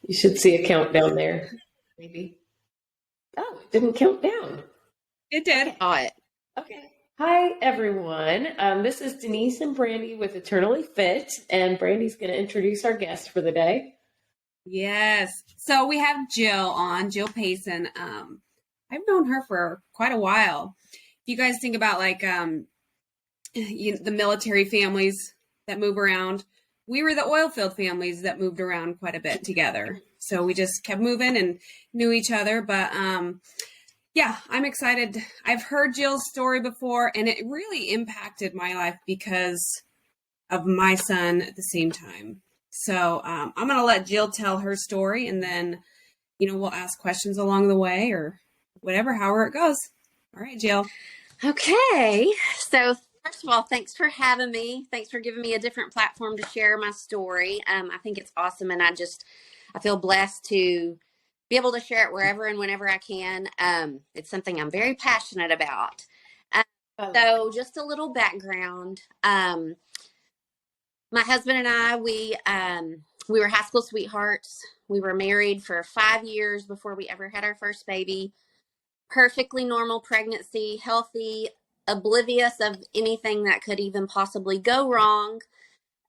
You should see a countdown there. Maybe. Oh, it didn't count down. It did. Okay. Okay. Hi, everyone. This is Denise and Brandy with Eternally Fit, and Brandy's going to introduce our guest for the day. Yes. So we have Jill on, Jill Payson. I've known her for quite a while. If you guys think about the military families that move around, we were the oil field families that moved around quite a bit together. So we just kept moving and knew each other. But yeah, I'm excited. I've heard Jill's story before, and it really impacted my life because of my son at the same time. So I'm going to let Jill tell her story, and then, we'll ask questions along the way or whatever, however it goes. All right, Jill. Okay. So first of all, thanks for having me. Thanks for giving me a different platform to share my story. I think it's awesome, and I feel blessed to be able to share it wherever and whenever I can. It's something I'm very passionate about. So just a little background. My husband and I, we were high school sweethearts. We were married for 5 years before we ever had our first baby. Perfectly normal pregnancy, healthy, oblivious of anything that could even possibly go wrong.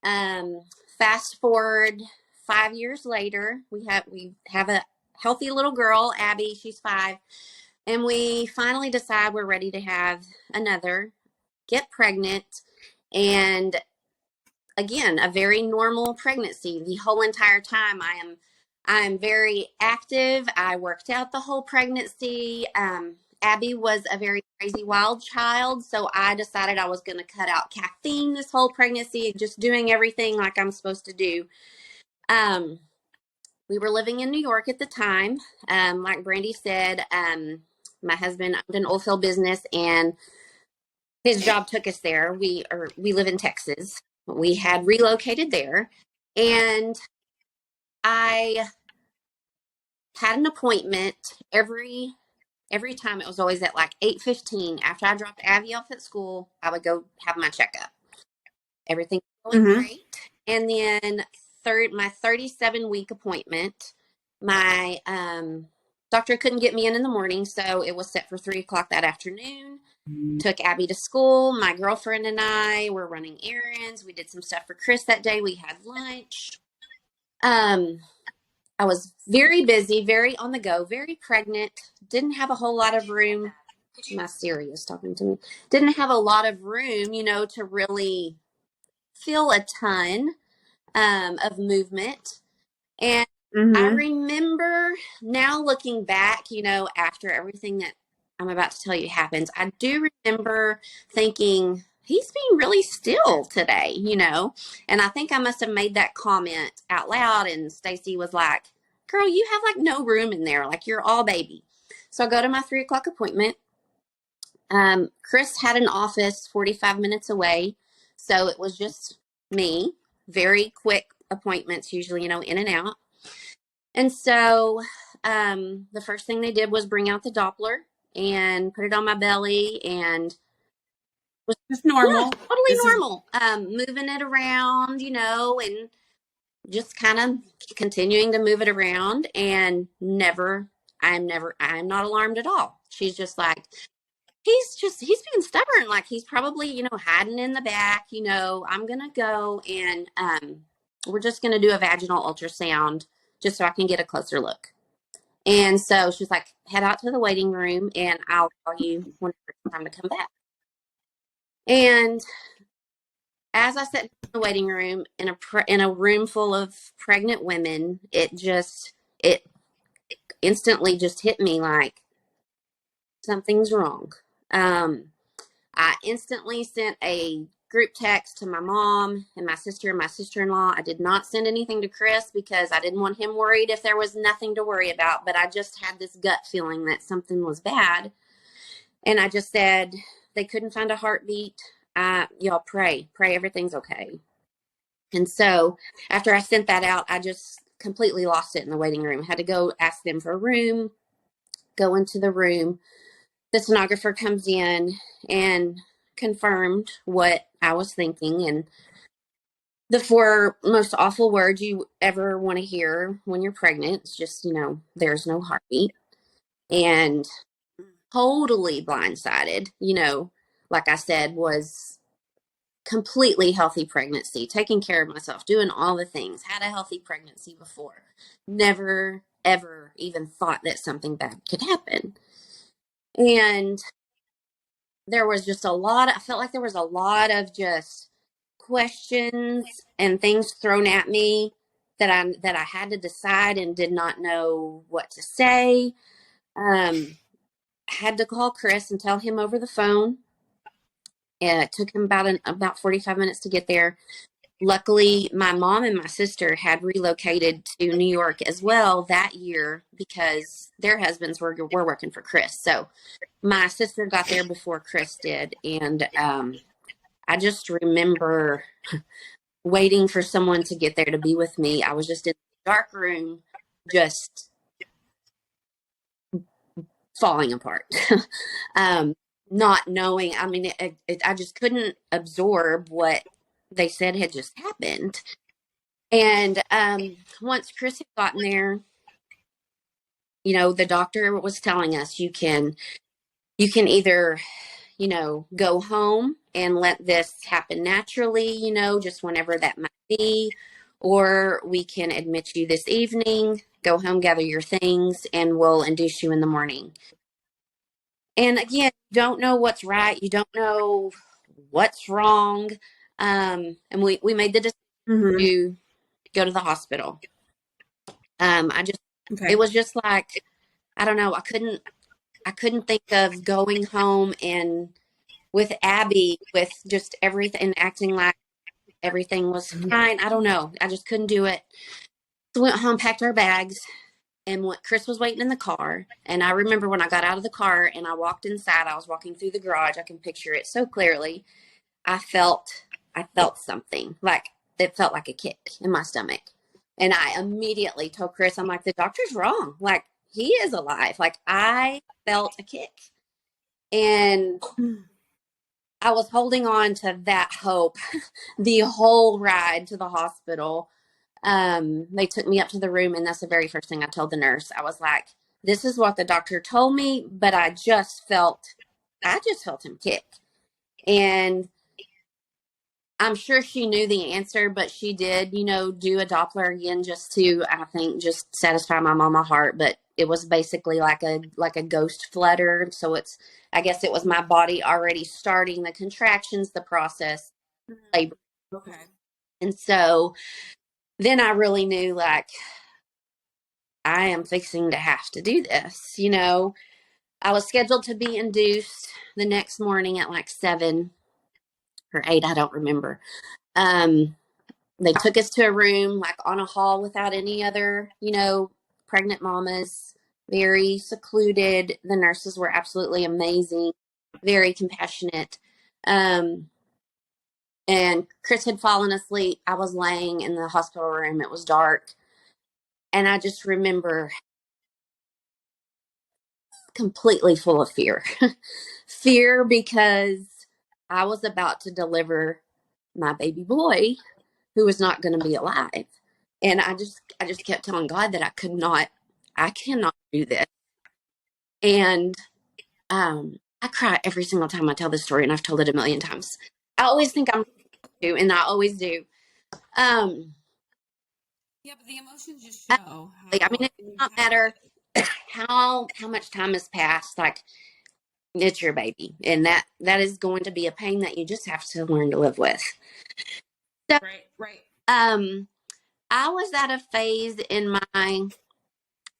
Fast forward 5 years later, we have a healthy little girl, Abby. She's 5, and we finally decide we're ready to have another, get pregnant, and again, a very normal pregnancy. The whole entire time I'm very active. I worked out the whole pregnancy. Abby was a very crazy wild child, so I decided I was going to cut out caffeine this whole pregnancy, just doing everything like I'm supposed to do. We were living in New York at the time. Like Brandy said, my husband owned an oil field business, and his job took us there. We live in Texas. We had relocated there, and I had an appointment every time. It was always at like 8:15. After I dropped Abby off at school, I would go have my checkup. Everything was going great. And then my 37-week appointment, my doctor couldn't get me in the morning, so it was set for 3:00 that afternoon. Took Abby to school. My girlfriend and I were running errands. We did some stuff for Chris that day. We had lunch. I was very busy, very on the go, very pregnant. Didn't have a whole lot of room. My Siri is talking to me. Didn't have a lot of room, to really feel a ton of movement. And I remember now looking back, after everything that I'm about to tell you happens, I do remember thinking, he's being really still today, and I think I must have made that comment out loud, and Stacy was like, girl, you have like no room in there. Like, you're all baby. So I go to my 3:00 appointment. Chris had an office 45 minutes away. So it was just me, very quick appointments, usually, in and out. And so the first thing they did was bring out the Doppler and put it on my belly, and was just normal. Yeah, totally normal. Moving it around, and just kind of continuing to move it around, and I'm not alarmed at all. She's just like, he's being stubborn. Like, he's probably, hiding in the back, I'm going to go and we're just going to do a vaginal ultrasound just so I can get a closer look. And so she's like, head out to the waiting room and I'll call you when it's time to come back. And as I sat in the waiting room in a room full of pregnant women, it instantly just hit me like something's wrong. I instantly sent a group text to my mom and my sister and my sister-in-law. I did not send anything to Chris because I didn't want him worried if there was nothing to worry about, but I just had this gut feeling that something was bad. And I just said, they couldn't find a heartbeat. Y'all pray everything's okay. And so after I sent that out, I just completely lost it in the waiting room. Had to go ask them for a room, go into the room. The sonographer comes in and confirmed what I was thinking. And The four most awful words you ever want to hear when you're pregnant is just, there's no heartbeat. And totally blindsided, like I said, was completely healthy pregnancy, taking care of myself, doing all the things, had a healthy pregnancy before. Never, ever even thought that something bad could happen. And there was just I felt like there was a lot of just questions and things thrown at me that I had to decide and did not know what to say. Had to call Chris and tell him over the phone. It took him about 45 minutes to get there. Luckily, my mom and my sister had relocated to New York as well that year because their husbands were working for Chris. So my sister got there before Chris did. And I just remember waiting for someone to get there to be with me. I was just in the dark room, just falling apart. Not knowing, I mean, I just couldn't absorb what they said had just happened. And once Chris had gotten there, the doctor was telling us you can either, go home and let this happen naturally, just whenever that might be, or we can admit you this evening, go home, gather your things, and we'll induce you in the morning. And again, you don't know what's right. You don't know what's wrong. And we made the decision to go to the hospital. It was just like, I don't know. I couldn't think of going home and with Abby, with just everything and acting like everything was fine. I don't know. I just couldn't do it. So we went home, packed our bags, and Chris was waiting in the car. And I remember when I got out of the car and I walked inside, I was walking through the garage. I can picture it so clearly. I felt something, like it felt like a kick in my stomach. And I immediately told Chris, I'm like, the doctor's wrong. Like, he is alive. Like, I felt a kick. And I was holding on to that hope the whole ride to the hospital. They took me up to the room, and that's the very first thing I told the nurse. I was like, this is what the doctor told me, but I just felt him kick. And I'm sure she knew the answer, but she did, do a Doppler again just to, I think, just satisfy my mama heart. But it was basically like a ghost flutter. So I guess it was my body already starting the contractions, the process, labor. Okay. And so then I really knew, like, I am fixing to have to do this. I was scheduled to be induced the next morning at like 7 or 8. I don't remember. They took us to a room, like on a hall without any other, pregnant mamas, very secluded. The nurses were absolutely amazing, very compassionate. And Chris had fallen asleep. I was laying in the hospital room. It was dark. And I just remember completely full of fear. Fear because I was about to deliver my baby boy who was not going to be alive. And I just kept telling God that I cannot do this. And I cry every single time I tell this story, and I've told it a million times. I always think I'm do, and I always do. Yeah, but the emotions just show. I mean, it does not matter how much time has passed. Like, it's your baby, and that is going to be a pain that you just have to learn to live with. So, right. I was at a phase in my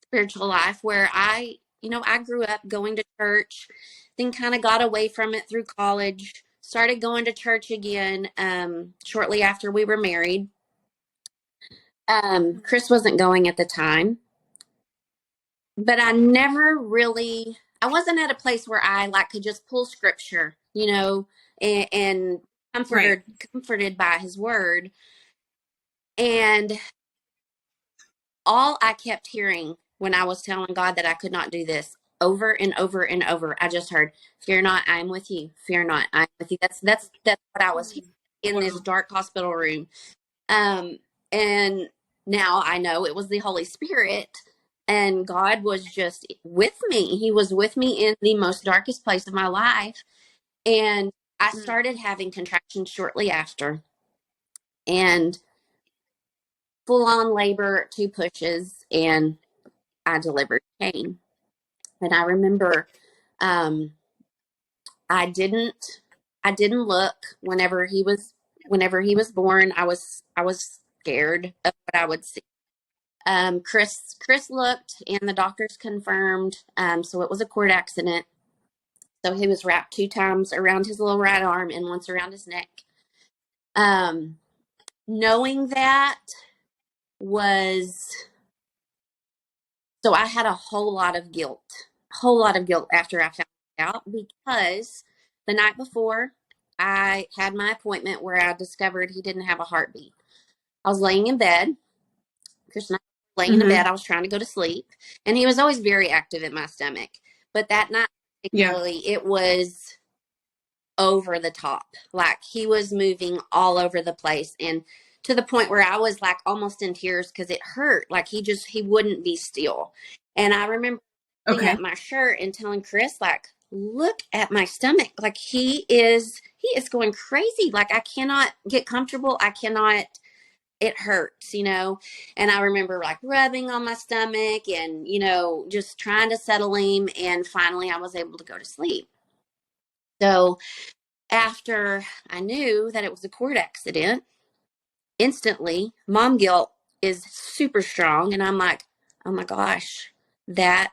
spiritual life where I grew up going to church, then kind of got away from it through college, started going to church again shortly after we were married. Chris wasn't going at the time, but I wasn't at a place where I could just pull scripture, and comforted by his word. And all I kept hearing when I was telling God that I could not do this over and over and over, I just heard, "Fear not, I'm with you. Fear not, I'm with you." That's what I was hearing in this dark hospital room. And now I know it was the Holy Spirit, and God was just with me. He was with me in the most darkest place of my life. And I started having contractions shortly after, and full on labor, 2 pushes, and I delivered Kane. And I remember um, I didn't look whenever he was born. I was scared of what I would see. Chris looked, and the doctors confirmed. So it was a cord accident. So he was wrapped 2 times around his little right arm and once around his neck. Um, Knowing that was so I had a whole lot of guilt after I found out, because the night before I had my appointment where I discovered he didn't have a heartbeat. I was laying in bed. Chris and I were laying in bed. I was trying to go to sleep, and he was always very active in my stomach. But that night, particularly, it was over the top. Like, he was moving all over the place, and to the point where I was like almost in tears because it hurt. Like, he wouldn't be still. And I remember looking at my shirt and telling Chris, like, look at my stomach. Like, he is going crazy. Like, I cannot get comfortable. It hurts, and I remember like rubbing on my stomach and, just trying to settle him. And finally I was able to go to sleep. So after I knew that it was a cord accident, instantly mom guilt is super strong. And I'm like, oh my gosh, that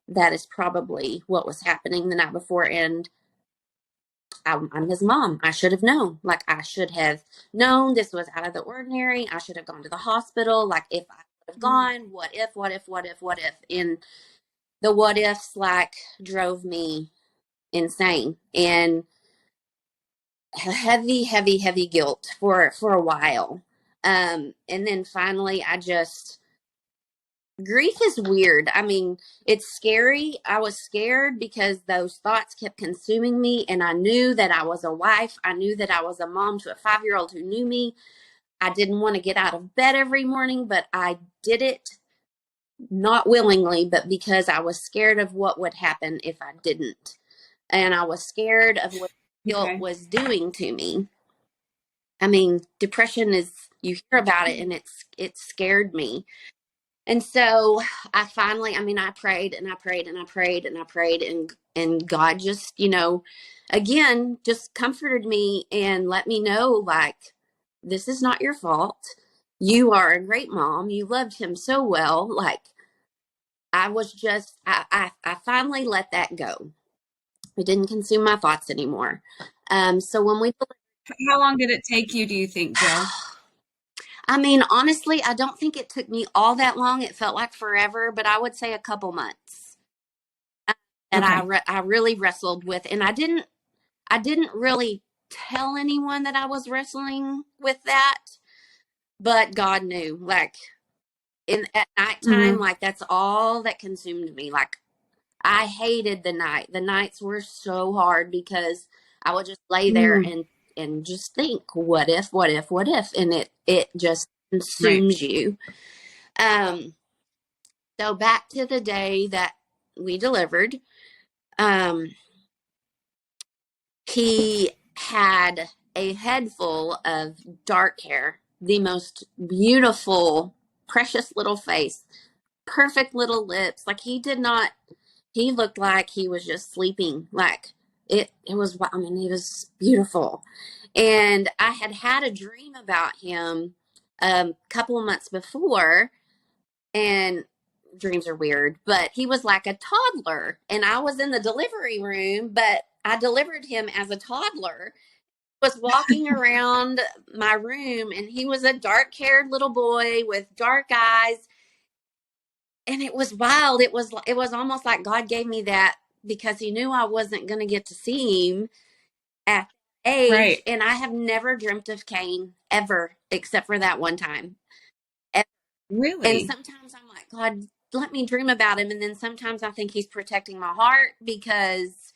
is probably what was happening the night before. And I'm his mom. I should have known. Like, I should have known this was out of the ordinary. I should have gone to the hospital. Like, if I would have gone, what if, what if, what if, what if? And the what ifs, like, drove me insane. And heavy, heavy, heavy guilt for a while. And then finally grief is weird. I mean, it's scary. I was scared because those thoughts kept consuming me, and I knew that I was a wife. I knew that I was a mom to a 5-year-old who knew me. I didn't want to get out of bed every morning, but I did it not willingly, but because I was scared of what would happen if I didn't. And I was scared of what guilt was doing to me. I mean, depression you hear about it, and it scared me. And so I finally, I prayed and I prayed and I prayed and I prayed, and God just, again, just comforted me and let me know, like, this is not your fault. You are a great mom. You loved him so well. Like, I finally let that go. It didn't consume my thoughts anymore. So when we, How long did it take you, do you think, Jill? Honestly, I don't think it took me all that long. It felt like forever, but I would say a couple months. And I really wrestled with, and I didn't really tell anyone that I was wrestling with that, but God knew. Like, at nighttime, like, that's all that consumed me. Like, I hated the night. The nights were so hard because I would just lay there and just think, what if, what if, what if, and it just consumes you. So back to the day that we delivered, he had a head full of dark hair, the most beautiful, precious little face, perfect little lips. Like, he looked like he was just sleeping. Like, it was, he was beautiful. And I had a dream about him a couple of months before, and dreams are weird, but he was like a toddler, and I was in the delivery room, but I delivered him as a toddler. Was walking around my room, and he was a dark-haired little boy with dark eyes, and it was wild. It was almost like God gave me that because he knew I wasn't going to get to see him at age, and I have never dreamt of Kane ever, except for that one time. Really? And sometimes I'm like, God, let me dream about him. And then sometimes I think he's protecting my heart because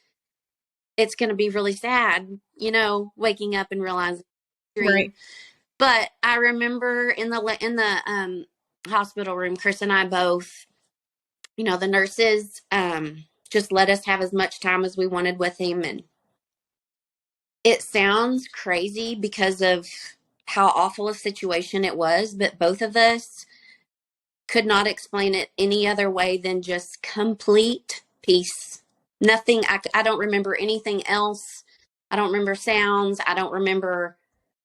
it's going to be really sad, waking up and realizing dream. But I remember in the hospital room, Chris and I both, the nurses just let us have as much time as we wanted with him. And it sounds crazy because of how awful a situation it was, but both of us could not explain it any other way than just complete peace. Nothing, I don't remember anything else. I don't remember sounds. I don't remember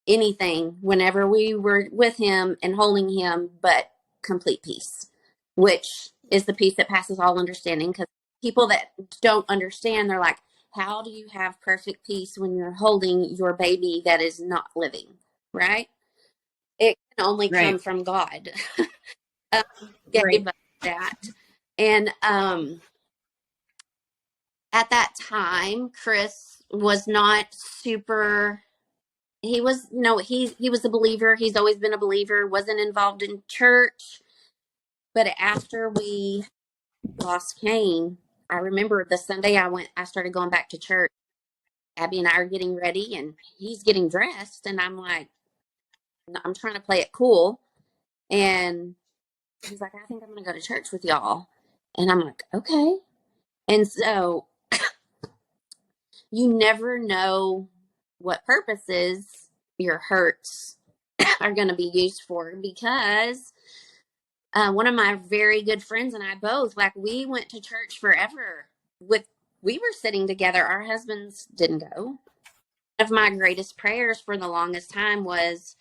anything whenever we were with him and holding him, but complete peace, which is the peace that passes all understanding. Because people that don't understand, they're like, how do you have perfect peace when you're holding your baby that is not living? Right? It can only come Right. from God. Right. Gave us that. And at that time, Chris was not super. He was, he was a believer. He's always been a believer. Wasn't involved in church. But after we lost Kane, I remember the Sunday I started going back to church. Abby and I are getting ready, and he's getting dressed, and I'm like, I'm trying to play it cool, and he's like, I think I'm going to go to church with y'all, and I'm like, okay. And so you never know what purposes your hurts are going to be used for, because one of my very good friends and I both, like, we went to church forever. We were sitting together. Our husbands didn't go. One of my greatest prayers for the longest time was,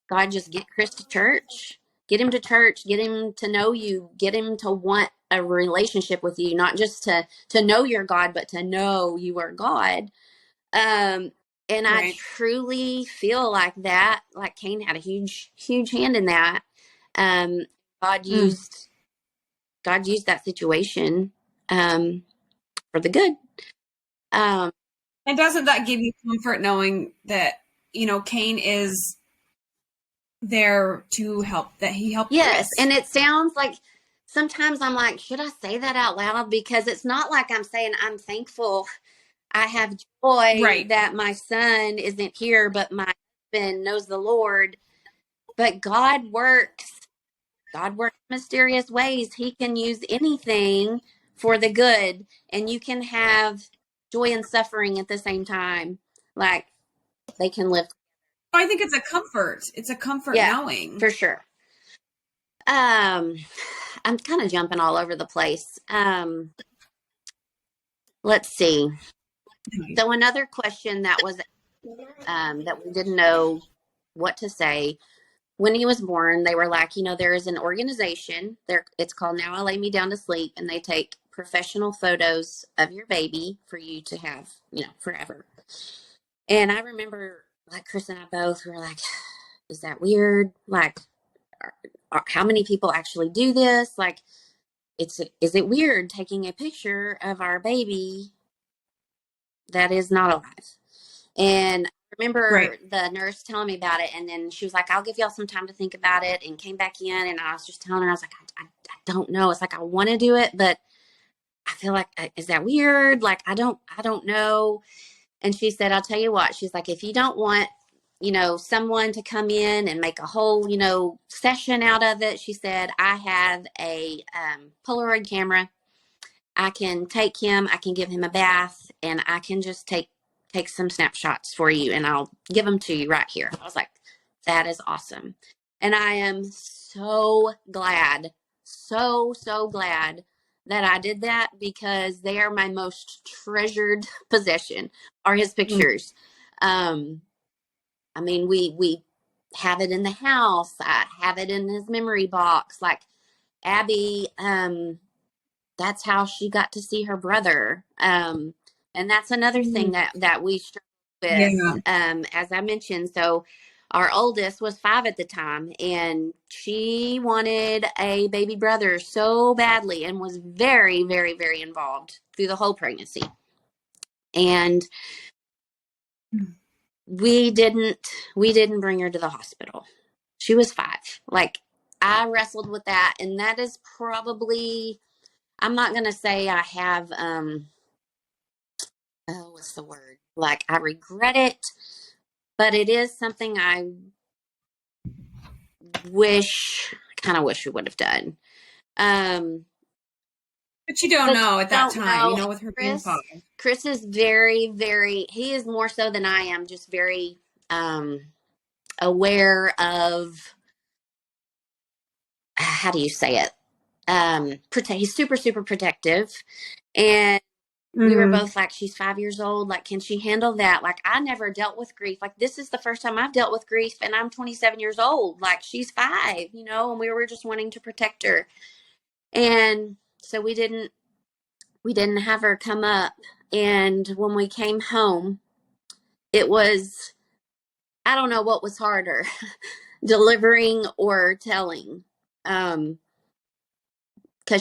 God, just get Chris to church. Get him to church. Get him to know you. Get him to want a relationship with you, not just to know your God, but to know you are God. And I Right. truly feel like that, like Cain had a huge, huge hand in that. Um, God Mm. used God used that situation for the good. Um, And doesn't that give you comfort knowing that, Cain is there to help, that he helped yes, Chris? and it sounds like sometimes I'm like, should I say that out loud? Because it's not like I'm saying I'm thankful. I have joy Right. that my son isn't here, but my husband knows the Lord. But God works in mysterious ways. He can use anything for the good, and you can have joy and suffering at the same time. Like, they can live. I think it's a comfort. It's a comfort Yeah, knowing. for sure. Um, I'm kind of jumping all over the place. Let's see. So another question that was that we didn't know what to say when he was born. They were like, there is an organization there. It's called Now I Lay Me Down to Sleep, and they take professional photos of your baby for you to have, forever. And I remember, like, Chris and I both were like, is that weird? Like, how many people actually do this? Like, is it weird taking a picture of our baby that is not alive? And I Right. remember the nurse telling me about it, and then she was like, I'll give y'all some time to think about it, and came back in, and I was just telling her, I was like, I don't know. It's like, I want to do it, but I feel like, is that weird? Like, I don't know. And she said, I'll tell you what. She's like, if you don't want, someone to come in and make a whole, session out of it, she said, I have a Polaroid camera. I can take him, I can give him a bath, and I can just take some snapshots for you, and I'll give them to you right here. I was like, that is awesome. And I am so glad, so glad that I did that, because they are my most treasured possession, are his Mm. pictures. Um, I mean, we have it in the house. I have it in his memory box. Like, Abby, that's how she got to see her brother. And that's another thing that we struggle with, Yeah. as I mentioned. So our oldest was 5 at the time, and she wanted a baby brother so badly, and was very, very, very involved through the whole pregnancy. And we didn't bring her to the hospital. She was 5. Like, I wrestled with that, and that is probably, I'm not going to say I have, what's the word? Like, I regret it, but it is something I kind of wish we would have done. But you don't know at that time, know. with her being 5. Chris is very, very, he is more so than I am, just very aware of, how do you say it? He's super, super protective. And we were both like, she's 5 years old. Like, can she handle that? Like, I never dealt with grief. Like, this is the first time I've dealt with grief, and I'm 27 years old. Like, she's 5, and we were just wanting to protect her. And so we didn't have her come up. And when we came home, it was, I don't know what was harder, delivering or telling. Because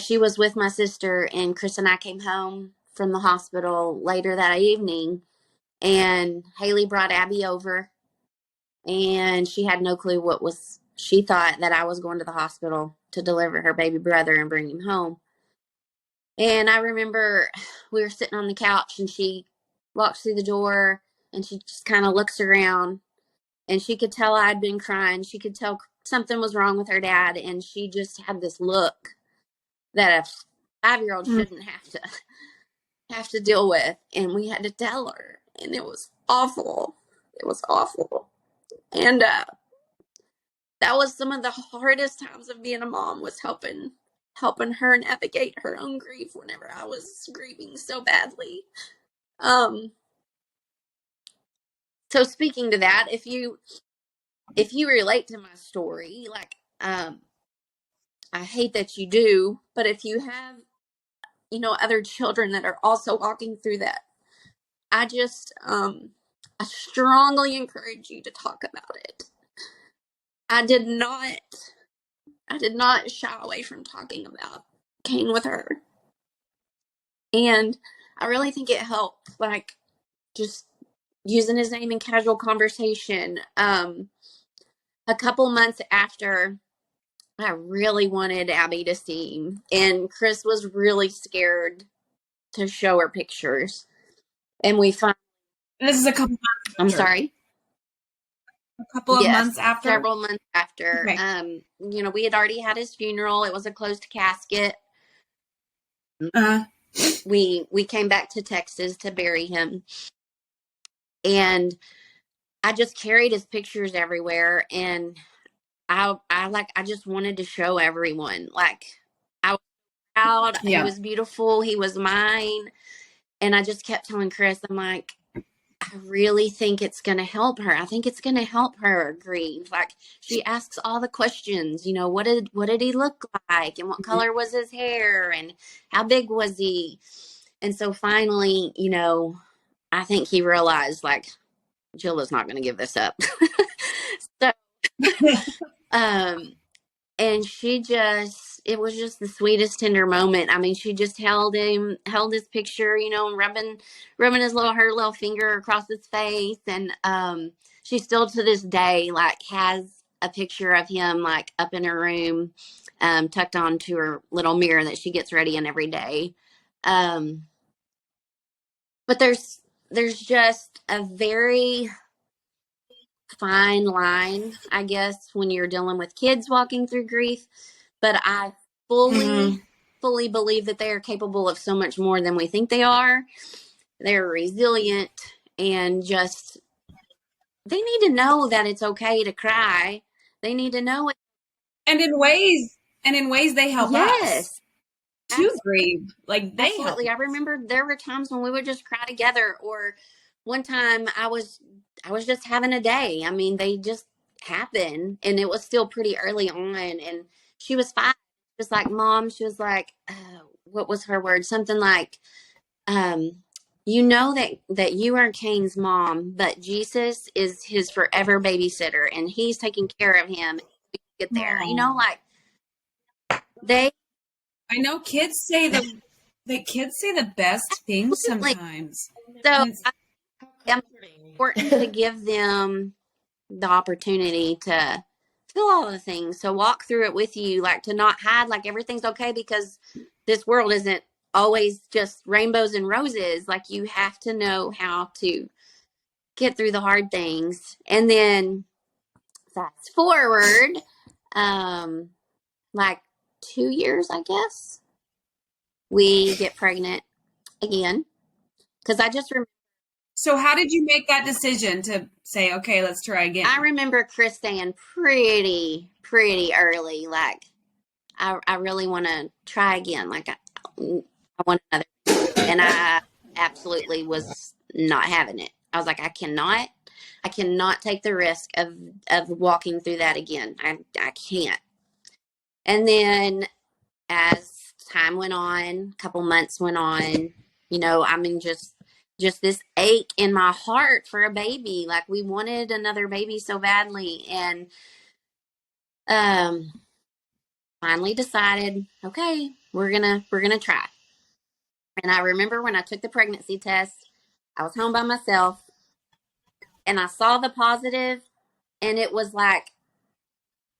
she was with my sister, and Chris and I came home from the hospital later that evening, and Haley brought Abby over, and she had no clue she thought that I was going to the hospital to deliver her baby brother and bring him home. And I remember we were sitting on the couch, and she walks through the door, and she just kind of looks around, and she could tell I'd been crying. She could tell something was wrong with her dad, and she just had this look that a 5-year-old shouldn't have to deal with. And we had to tell her, and it was awful. It was awful. And that was some of the hardest times of being a mom, was helping her navigate her own grief whenever I was grieving so badly. So speaking to that, if you relate to my story, like, I hate that you do, but if you have, other children that are also walking through that, I just, I strongly encourage you to talk about it. I did not shy away from talking about Kane with her. And I really think it helped, like, just using his name in casual conversation. A couple months after, I really wanted Abby to see him, and Chris was really scared to show her pictures. And we found, this is a couple months after. I'm sorry? A couple of months after? Several months after. Okay. We had already had his funeral. It was a closed casket. We came back to Texas to bury him. And I just carried his pictures everywhere, and I just wanted to show everyone. Like, I was proud. Yeah. He was beautiful. He was mine. And I just kept telling Chris, I'm like, I really think it's going to help her. I think it's going to help her grieve. Like, she asks all the questions, what did he look like? And what color was his hair? And how big was he? And so finally, I think he realized, like, Jill is not going to give this up. So, and it was just the sweetest, tender moment. I mean, she just held his picture, and rubbing her little finger across his face. And she still to this day, like, has a picture of him, like, up in her room, tucked onto her little mirror that she gets ready in every day. But there's just a very fine line, I guess, when you're dealing with kids walking through grief. But I fully believe that they are capable of so much more than we think they are. They're resilient, and just, they need to know that it's okay to cry. They need to know it. And in ways they help us to grieve. Like, they absolutely help. I remember there were times when we would just cry together, or one time I was just having a day. I mean, they just happen, and it was still pretty early on, and she was 5. She was like, Mom, she was like, what was her word? Something like, that you are Kane's mom, but Jesus is his forever babysitter, and he's taking care of him. Get there, like, I know kids say the best things sometimes. So it's important to give them the opportunity to feel all the things, to walk through it with you, like, to not hide, like, everything's okay, because this world isn't always just rainbows and roses. Like, you have to know how to get through the hard things. And then fast forward, like 2 years, I guess, we get pregnant again. Because I just remember, So how did you make that decision to say, okay, let's try I again? remember Chris saying pretty early, like, I really want to try again. Like, I want another. And I absolutely was not having it. I was like, I cannot take the risk of walking through that again. I can't. And then as time went on, a couple months went on, I mean, just this ache in my heart for a baby. Like, we wanted another baby so badly, and um finally decided, okay, we're gonna try. And I remember when I took the pregnancy test, I was home by myself, and I saw the positive, and it was like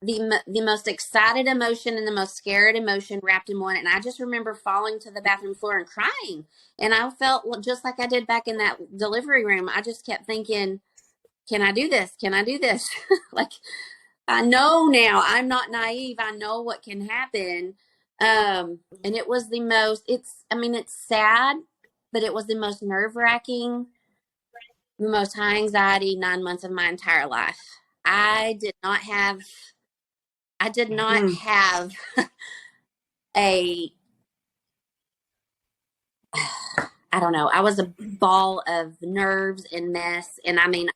the most excited emotion and the most scared emotion wrapped in one. And I just remember falling to the bathroom floor and crying. And I felt just like I did back in that delivery room. I just kept thinking, can I do this? Can I do this? Like, I know now. I'm not naive. I know what can happen. And it was I mean, it's sad, but it was the most nerve wracking, the most high anxiety 9 months of my entire life. I did not have I did not Mm. have a, I don't know, I was a ball of nerves and mess. And I mean,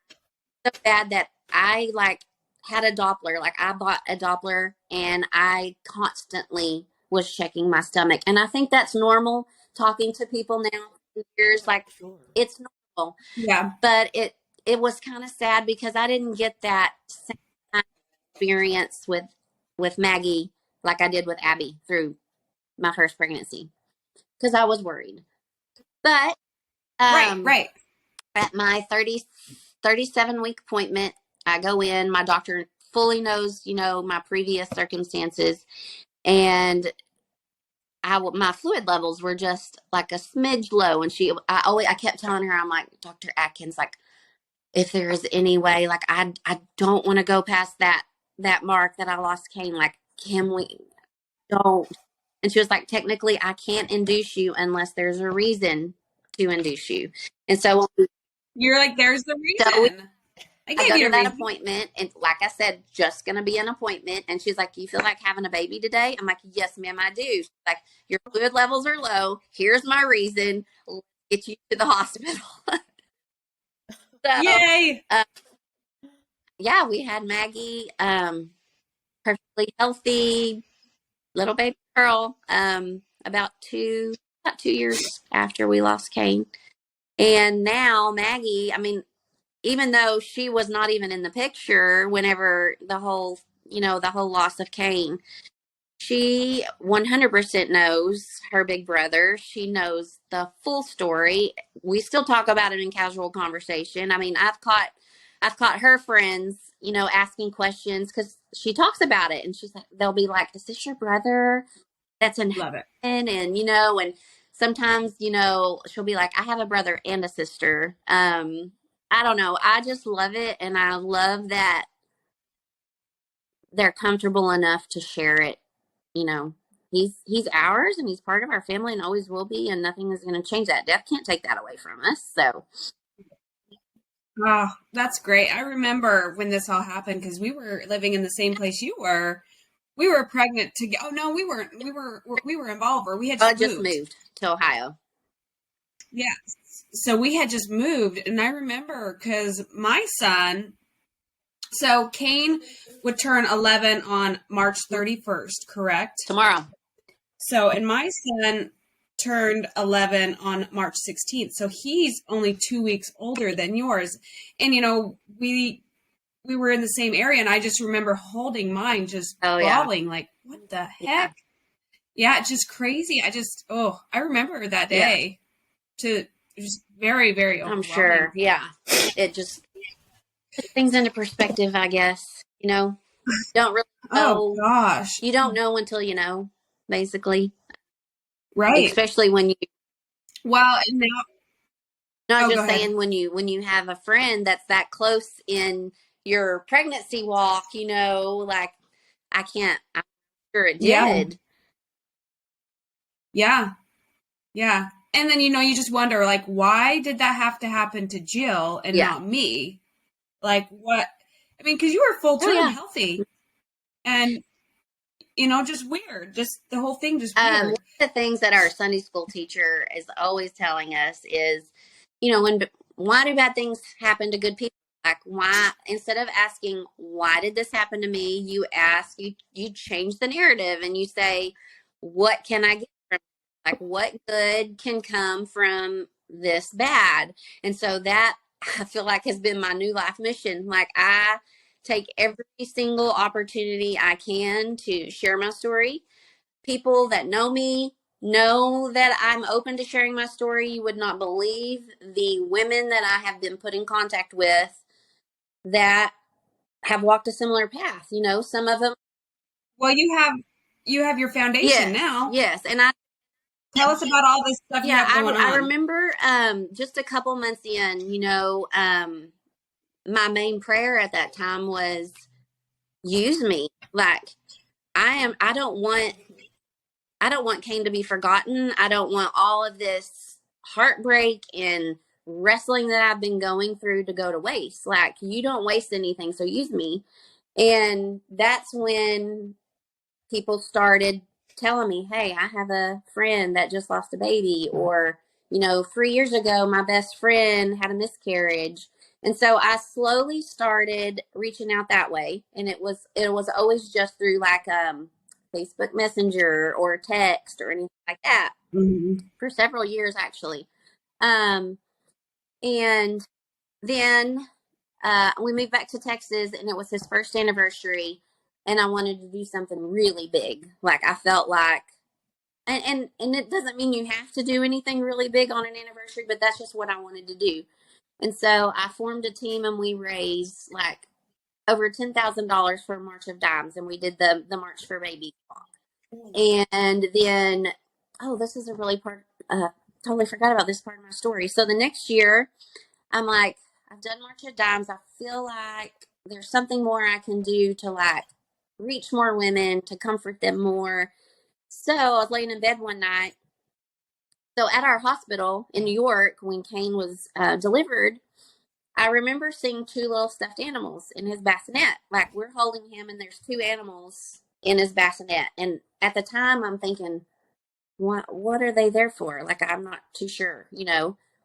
so bad that I like had a Doppler. Like, I bought a Doppler and I constantly was checking my stomach. And I think that's normal talking to people now for years. Like, Sure. it's normal. Yeah. But it was kind of sad because I didn't get that same kind of experience with Maggie like I did with Abby through my first pregnancy, because I was worried. But Right. at my 37-week appointment, I go in. My doctor fully knows, my previous circumstances, and my fluid levels were just like a smidge low. And I kept telling her, I'm like, Dr. Atkins, like, if there is any way, like, I don't want to go past that mark that I lost Kane. Like, can we don't? And she was like, technically, I can't induce you unless there's a reason to induce you. And so, You're like, there's the so reason. I I gave go you to a that reason. appointment, and like I said, just going to be an appointment. And she's like, you feel like having a baby today? I'm like, yes, ma'am, I do. She's like, your fluid levels are low. Here's my reason. Let's get you to the hospital. So, Yay. uh, yeah, we had Maggie, perfectly healthy little baby girl, about 2 years after we lost Kane. And now Maggie, I mean, even though she was not even in the picture whenever the whole loss of Kane, she 100% knows her big brother. She knows the full story. We still talk about it in casual conversation. I mean, I've caught her friends, asking questions because she talks about it, and they'll be like, "Is this your brother that's in Love it. heaven?" And sometimes, she'll be like, "I have a brother and a sister." I don't know. I just love it, and I love that they're comfortable enough to share it. You know, he's ours, and he's part of our family, and always will be, and nothing is going to change that. Death can't take that away from us. So, Oh, that's great. I remember when this all happened because we were living in the same place you were. We were pregnant together. Oh no, we weren't. We were in Bolivar. We had I just just moved. moved to Ohio. Yeah. So we had just moved, and I remember because my son. So Kane would turn 11 on March 31st, correct? Tomorrow. So, and my son turned 11 on March 16th. So he's only 2 weeks older than yours. And, we were in the same area, and I just remember holding mine just Oh yeah, bawling, like, what the yeah, heck? Yeah, it's just crazy. I remember that yeah. day to just very, very I'm sure. overwhelming. Yeah, it just puts things into perspective, I guess. Don't really Oh know. gosh. You don't know until you know, basically. Right. Especially when you, Well, and now, not oh, go just ahead. saying when you have a friend that's that close in your pregnancy walk. Like, I can't, I'm sure it Yeah. did. Yeah. Yeah. And then, you just wonder, like, why did that have to happen to Jill and Yeah. not me? Like, what? I mean, because you were full Oh, term yeah. healthy and, just weird. Just the whole thing, just One weird. of the things that our Sunday school teacher is always telling us is, why do bad things happen to good people? Like, why, instead of asking, why did this happen to me? You change the narrative and you say, what can I get from it? Like, what good can come from this bad? And so that I feel like has been my new life mission. Like, I take every single opportunity I can to share my story. People that know me know that I'm open to sharing my story. You would not believe the women that I have been put in contact with that have walked a similar path. Some of them. Well, you have your foundation Yes, now. yes, and Tell us about all this stuff you yeah, have going I on. remember just a couple months in. My main prayer at that time was, use me. Like, I don't want Kane to be forgotten. I don't want all of this heartbreak and wrestling that I've been going through to go to waste. Like, you don't waste anything, so use me. And that's when people started telling me, hey, I have a friend that just lost a baby, or 3 years ago my best friend had a miscarriage. And so I slowly started reaching out that way, and it was always just through like Facebook Messenger or text or anything like that, Mm-hmm. for several years actually. um and then we moved back to Texas, and it was his first anniversary, and I wanted to do something really big. Like, I felt like, and it doesn't mean you have to do anything really big on an anniversary, but that's just what I wanted to do. And so I formed a team, and we raised like over $10,000 for March of Dimes, and we did the March for Babies walk. And then, oh, this is a really totally forgot about this part of my story. So the next year, I'm like, I've done March of Dimes. I feel like there's something more I can do to like reach more women, to comfort them more. So I was laying in bed one night. So at our hospital in New York, when Kane was delivered, I remember seeing two little stuffed animals in his bassinet. Like, we're holding him, and there's two animals in his bassinet. And at the time, I'm thinking, what are they there for? Like, I'm not too sure.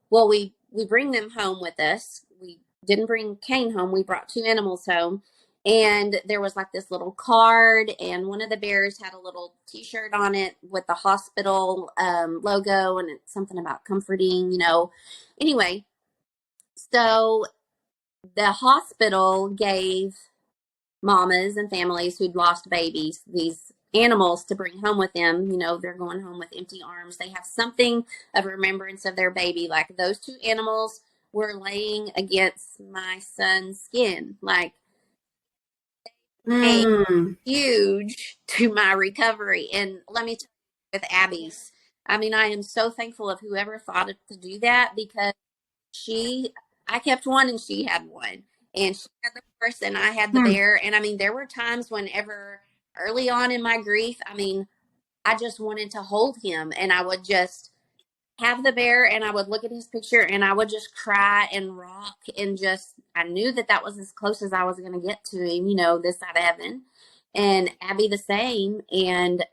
Well, we bring them home with us. We didn't bring Kane home. We brought two animals home. And there was like this little card, and one of the bears had a little t-shirt on it with the hospital logo, and it's something about comforting. Anyway, so the hospital gave mamas and families who'd lost babies these animals to bring home with them. They're going home with empty arms. They have something of remembrance of their baby. Like, those two animals were laying against my son's skin. Like, a Mm. huge to my recovery. And let me tell you, with Abby's, I mean, I am so thankful of whoever thought to do that, because I kept one and she had one, and she had the horse and I had the Hmm. bear. And I mean, there were times whenever early on in my grief, I mean, I just wanted to hold him, and I would just have the bear, and I would look at his picture, and I would just cry and rock, and just, I knew that that was as close as I was going to get to him, this side of heaven. And Abby the same. And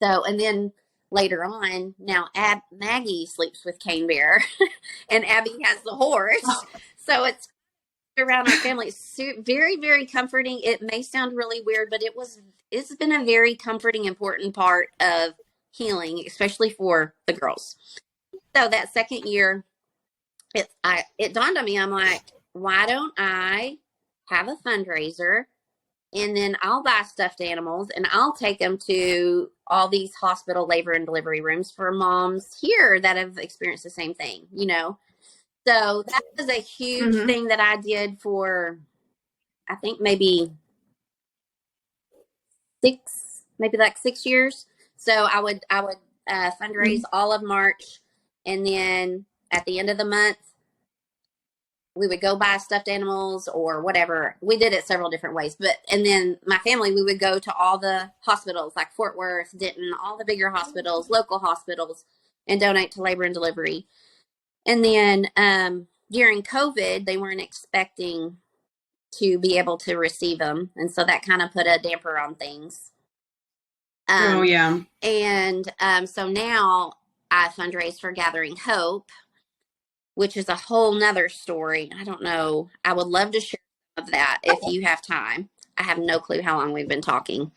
and then later on, now Maggie sleeps with Cane Bear, and Abby has the horse. So it's around our family. It's very, very comforting. It may sound really weird, but it's been a very comforting, important part of healing, especially for the girls. So that second year, it dawned on me. I'm like, why don't I have a fundraiser, and then I'll buy stuffed animals, and I'll take them to all these hospital labor and delivery rooms for moms here that have experienced the same thing. So that was a huge Mm-hmm. thing that I did for, I think, maybe like 6 years. So I would fundraise Mm-hmm. all of March, and then at the end of the month, we would go buy stuffed animals or whatever. We did it several different ways. And then my family, we would go to all the hospitals like Fort Worth, Denton, all the bigger hospitals, local hospitals, and donate to labor and delivery. And then during COVID, they weren't expecting to be able to receive them. And so that kind of put a damper on things. Oh, yeah. And so now I fundraise for Gathering Hope, which is a whole nother story. I don't know. I would love to share some of that if you have time. I have no clue how long we've been talking.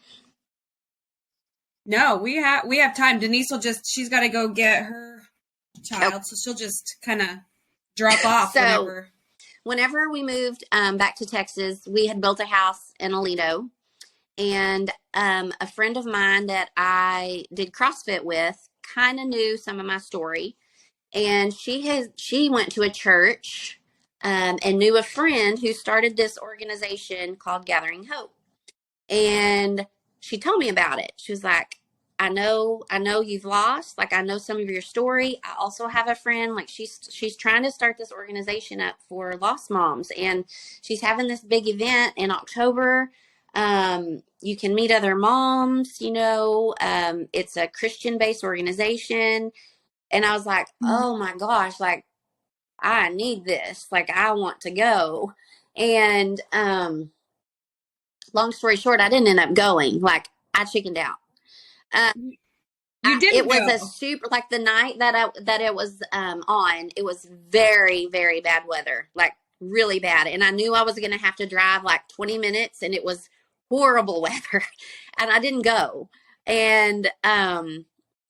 No, we have time. Denise will she's got to go get her child, so she'll just kind of drop off whenever we moved back to Texas, we had built a house in Aledo, and a friend of mine that I did CrossFit with kind of knew some of my story, and she went to a church and knew a friend who started this organization called Gathering Hope, and she told me about it. She was like, I know you've lost. Like, I know some of your story. I also have a friend, like she's trying to start this organization up for lost moms, and she's having this big event in October. You can meet other moms, it's a Christian-based organization. And I was like, oh my gosh, like, I need this. Like, I want to go. And long story short, I didn't end up going. Like, I chickened out. You didn't. It was a super, like, the night that it was on. It was very, very bad weather, like really bad, and I knew I was going to have to drive like 20 minutes, and it was horrible weather, and I didn't go. And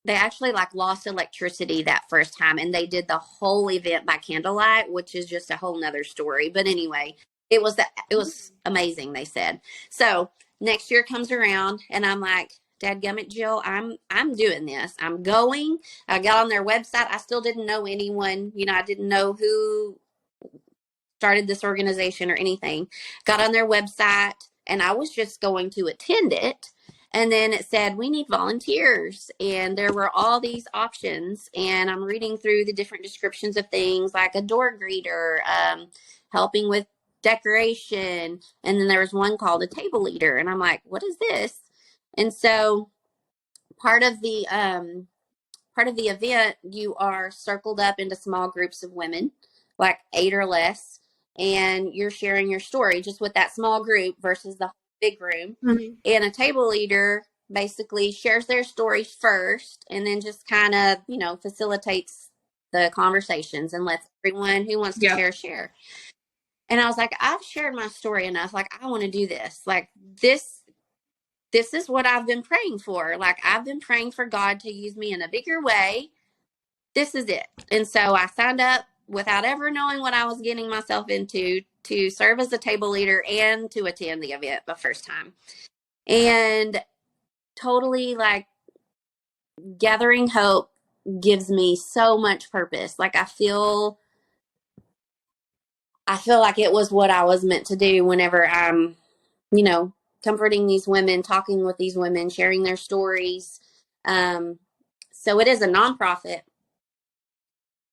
they actually like lost electricity that first time, and they did the whole event by candlelight, which is just a whole nother story. But anyway, it was amazing, they said. So next year comes around, and I'm like, dadgummit, Jill, I'm doing this. I'm going. I got on their website. I still didn't know anyone. I didn't know who started this organization or anything. Got on their website, and I was just going to attend it. And then it said, we need volunteers. And there were all these options. And I'm reading through the different descriptions of things like a door greeter, helping with decoration. And then there was one called a table leader. And I'm like, what is this? And so part of the event, you are circled up into small groups of women, like 8 or less, and you're sharing your story just with that small group versus the big room. Mm-hmm. And a table leader basically shares their story first, and then just kind of, facilitates the conversations and lets everyone who wants to share. And I was like, I've shared my story enough. Like, I want to do this. Like, this is what I've been praying for. Like, I've been praying for God to use me in a bigger way. This is it. And so I signed up without ever knowing what I was getting myself into to serve as a table leader and to attend the event the first time. And totally, like, Gathering Hope gives me so much purpose. Like, I feel like it was what I was meant to do whenever I'm, comforting these women, talking with these women, sharing their stories. So it is a nonprofit.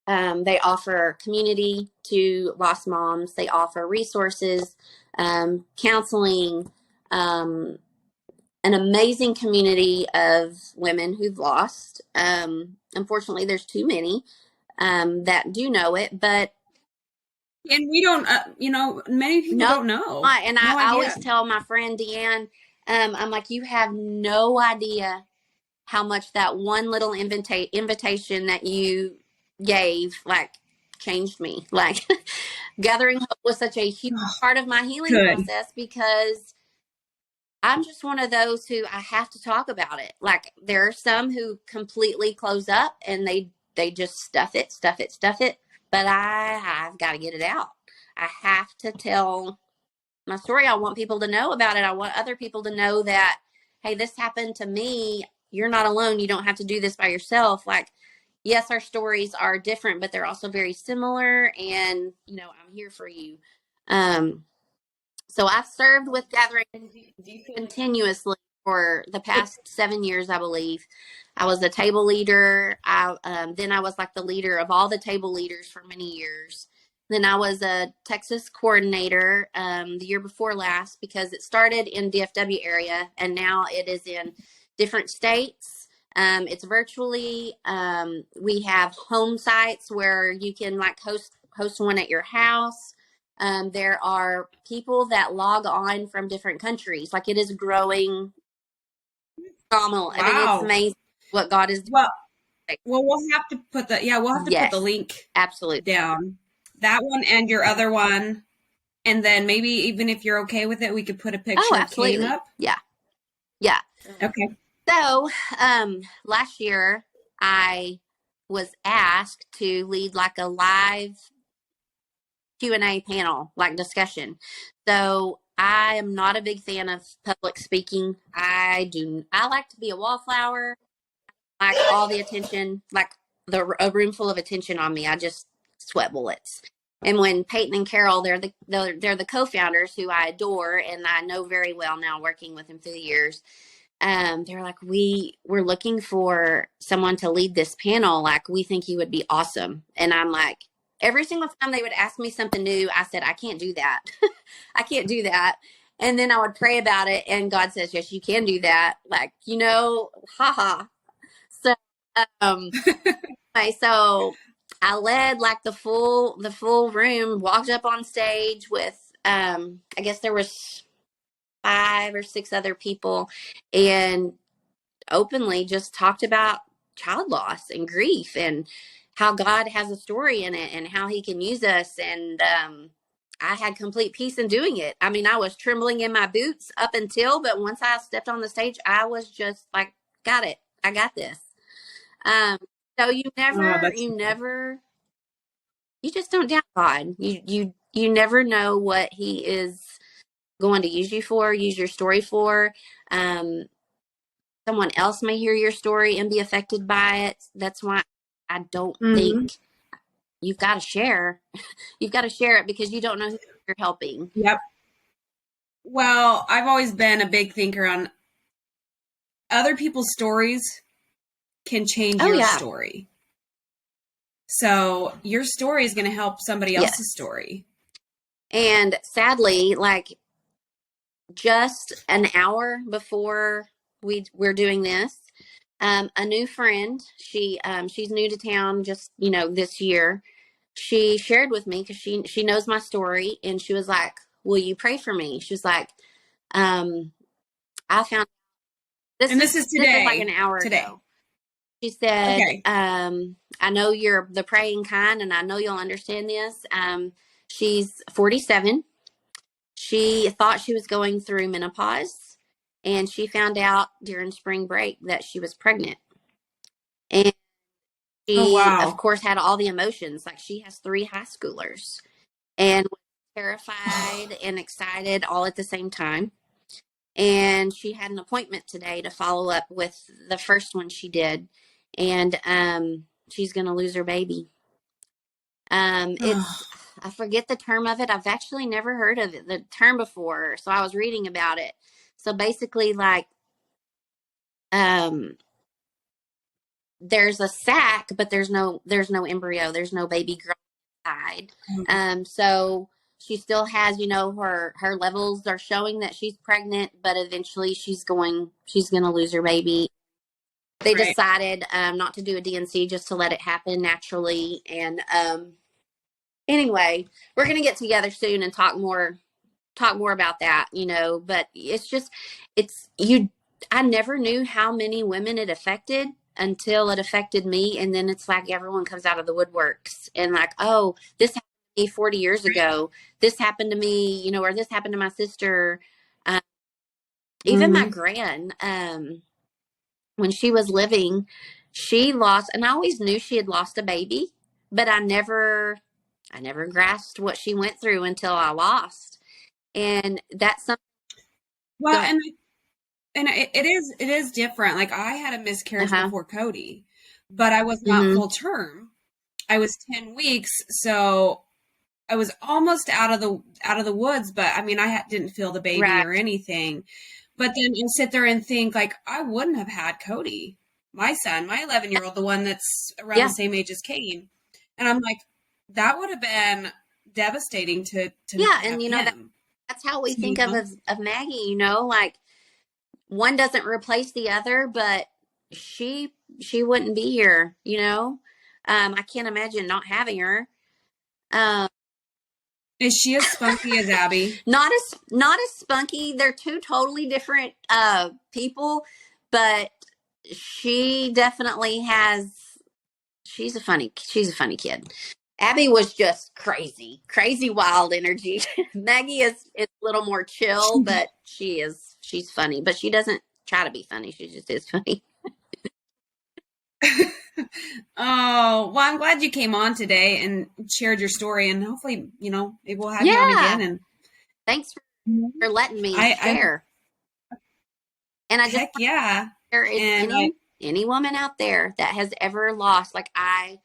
They offer community to lost moms. They offer resources, counseling, an amazing community of women who've lost. Unfortunately, there's too many that do know it, but and we don't, many people don't know. And I always tell my friend Deanne, I'm like, you have no idea how much that one little invitation that you gave, like, changed me. Like, Gathering Hope was such a huge part of my healing process, because I'm just one of those who I have to talk about it. Like, there are some who completely close up and they just stuff it. But I've got to get it out. I have to tell my story. I want people to know about it. I want other people to know that, hey, this happened to me. You're not alone. You don't have to do this by yourself. Like, yes, our stories are different, but they're also very similar. And, I'm here for you. So I've served with Gathering continuously for the past 7 years, I believe. I was a table leader. Then I was like the leader of all the table leaders for many years. Then I was a Texas coordinator the year before last because it started in DFW area and now it is in different states. It's virtually. We have home sites where you can like host one at your house. There are people that log on from different countries. Like it is growing phenomenal. I mean, it's Wow. amazing what God is doing. Well, we'll have to put Yes, the link absolutely. down. That one and your other one. And then maybe even if you're okay with it, we could put a Oh, picture of Kane absolutely. up. Yeah. Yeah. Okay. So, last year I was asked to lead like a live Q&A panel, like discussion. So I am not a big fan of public speaking. I like to be a wallflower, like all the attention, like a room full of attention on me. I just sweat bullets. And when Peyton and Carol, they're the co-founders who I adore and I know very well now, working with them through the years. They're like, we're looking for someone to lead this panel. Like, we think you would be awesome. And I'm like, every single time they would ask me something new, I said, I can't do that. I can't do that. And then I would pray about it, and God says, yes, you can do that. Like, haha. So, anyway, so I led like the full room, walked up on stage with, I guess there was 5 or 6 other people, and openly just talked about child loss and grief and how God has a story in it and how he can use us. And I had complete peace in doing it. I mean, I was trembling in my boots up until, but once I stepped on the stage, I was just like, got it. I got this. Um, so you just don't doubt God. You never know what he is going to use you for, use your story for. Um, Someone else may hear your story and be affected by it. That's why I don't think you've got to share. You've got to share it because you don't know who you're helping. Yep. Well, I've always been a big thinker on other people's stories can change your story. So your story is going to help somebody else's story. And sadly, like just an hour before we're doing this, a new friend, she's new to town just, this year. She shared with me because she knows my story, and she was like, will you pray for me? She was like, I found this is today. This is like an hour ago. She said, okay. I know you're the praying kind, and I know you'll understand this. She's 47. She thought she was going through menopause, and she found out during spring break that she was pregnant. And she, of course, had all the emotions. Like, she has 3 high schoolers and was terrified and excited all at the same time. And she had an appointment today to follow up with the first one she did. And she's going to lose her baby. I forget the term of it. I've actually never heard of the term before. So I was reading about it. So basically, like, there's a sac, but there's no embryo. There's no baby girl inside. So she still has, her levels are showing that she's pregnant, but eventually she's going to lose her baby. They decided not to do a DNC, just to let it happen naturally. And anyway, we're going to get together soon and talk more about that, but I never knew how many women it affected until it affected me. And then it's like everyone comes out of the woodworks and like, oh, this happened to me 40 years ago. This happened to me, or this happened to my sister. Even my gran, when she was living, she lost, and I always knew she had lost a baby, but I never grasped what she went through until I lost. And that's something. Well, and it is different. Like, I had a miscarriage before Cody, but I was not full term. I was 10 weeks, so I was almost out of the woods. But I mean, I didn't feel the baby or anything. But then you sit there and think, like, I wouldn't have had Cody, my son, my 11-year-old, the one that's around the same age as Kane, and I'm like, that would have been devastating to Yeah, not and have you know him. that's how we So, think you know, of Maggie, you know, like one doesn't replace the other, but she wouldn't be here, you know. I can't imagine not having her. Um, is she as spunky as Abby? not as spunky. They're two totally different people, but she definitely has. She's a funny kid. Abby was just crazy wild energy. Maggie is a little more chill, but she's funny, but she doesn't try to be funny. She just is funny. Oh, well, I'm glad you came on today and shared your story, and hopefully, you know, maybe we'll have you on again. Yeah, And thanks for letting me I share. And I just heck yeah. there is And any woman out there that has ever lost, like I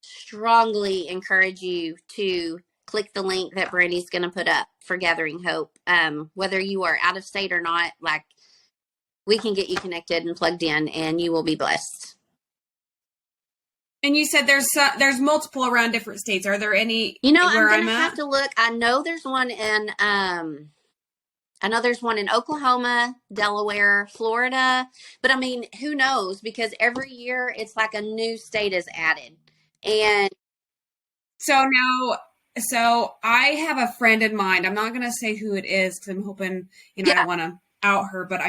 strongly encourage you to click the link that Brandy's going to put up for Gathering Hope. Whether you are out of state or not, like we can get you connected and plugged in, and you will be blessed. and you said there's multiple around different states. Are there any You know, I'm where going I'm to have at? to look. I know there's one in Oklahoma, Delaware, Florida, but I mean, who knows? Because every year it's like a new state is added. And So now, so I have a friend in mind. I'm not going to say who it is because I'm hoping, you know, I yeah, don't want to out her, but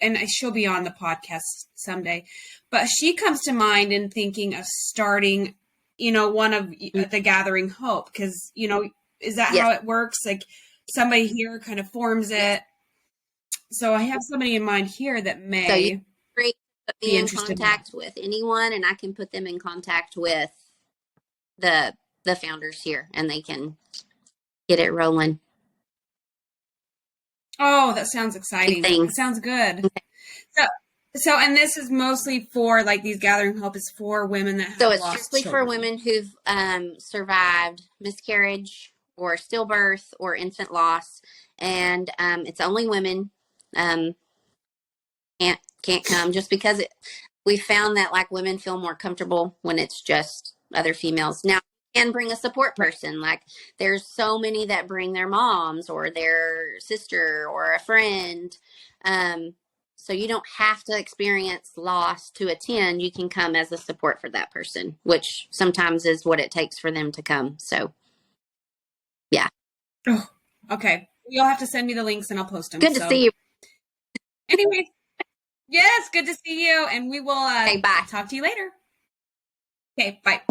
and she'll be on the podcast someday. But she comes to mind in thinking of starting, you know, one of the Gathering Hope because, you know, is that yes, how it works? Like somebody here kind of forms yes. it. So I have somebody in mind here that So you may can put be me in interested in that. contact with anyone, and I can put them in contact with the the founders here, and they can get it rolling. Oh, that sounds Big exciting. thing. That sounds good. So, and this is mostly for like these Gathering Hope is for women that So have it's lost strictly for children. women who've survived miscarriage or stillbirth or infant loss, and it's only women. Um, can't come just because we found that like women feel more comfortable when it's just other females. Now, you can bring a support Right. person. Like there's so many that bring their moms or their sister or a friend. Um, so you don't have to experience loss to attend. You can come as a support for that person, which sometimes is what it takes for them to come. So yeah, Oh, okay. You'll have to send me the links and I'll post them. good to So see you. anyway, yes, good to see you. And we will Okay, bye. talk to you later. Okay, bye.